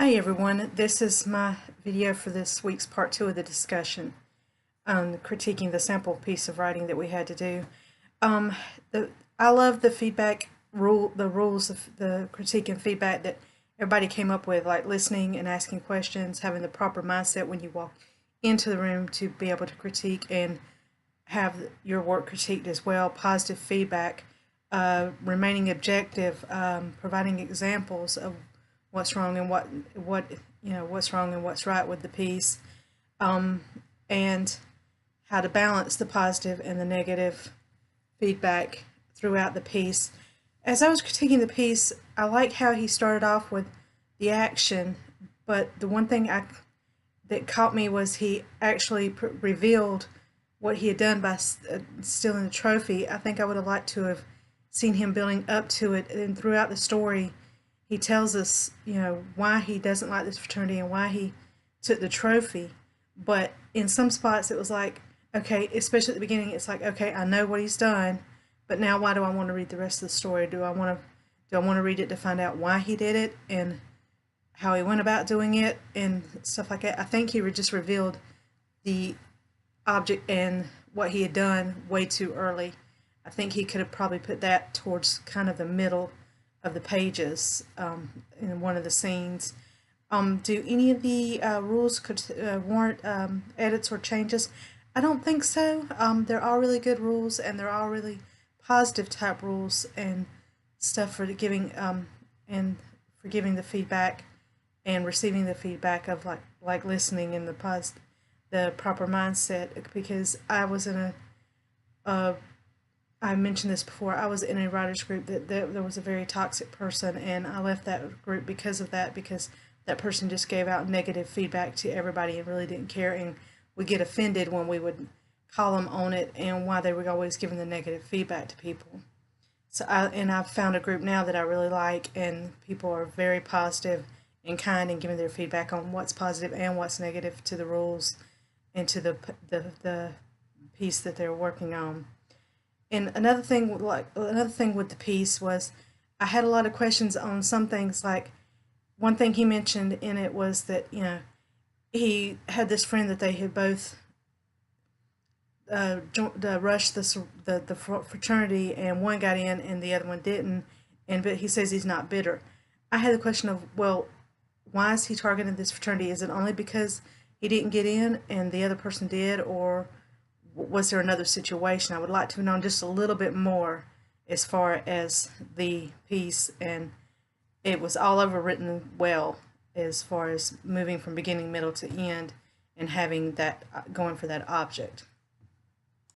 Hi everyone, this is my video for this week's part 2 of the discussion on critiquing the sample piece of writing that we had to do. Um, I love the feedback the rules of the critique and feedback that everybody came up with, like listening and asking questions, having the proper mindset when you walk into the room to be able to critique and have your work critiqued as well, positive feedback, remaining objective, providing examples of what's wrong and what's wrong and what's right with the piece, and how to balance the positive and the negative feedback throughout the piece. As I was critiquing the piece, I like how he started off with the action, but the one thing that caught me was he actually revealed what he had done by stealing the trophy. I think I would have liked to have seen him building up to it, and throughout the story he tells us, why he doesn't like this fraternity and why he took the trophy. But in some spots it was like, okay, especially at the beginning, it's like, okay, I know what he's done, but now why do I want to read the rest of the story? Do I want to read it to find out why he did it and how he went about doing it and stuff like that? I think he just revealed the object and what he had done way too early. I think he could have probably put that towards kind of the middle of the pages, in one of the scenes. Do any of the rules could warrant edits or changes? I don't think so. They're all really good rules, and they're all really positive type rules and stuff for giving the feedback and receiving the feedback of like listening and the proper mindset. Because I was in I mentioned this before, I was in a writers group that there was a very toxic person, and I left that group because of that, because that person just gave out negative feedback to everybody and really didn't care, and would get offended when we would call them on it and why they were always giving the negative feedback to people. So I've found a group now that I really like, and people are very positive and kind and giving their feedback on what's positive and what's negative to the rules and to the piece that they're working on. And another thing with the piece was I had a lot of questions on some things. Like, one thing he mentioned in it was that he had this friend that they had both rushed the fraternity, and one got in and the other one didn't, but he says he's not bitter. I had the question of, well, why is he targeting this fraternity? Is it only because he didn't get in and the other person did, or was there another situation? I would like to have known just a little bit more as far as the piece, and it was all over written well as far as moving from beginning, middle to end and having that going for that object.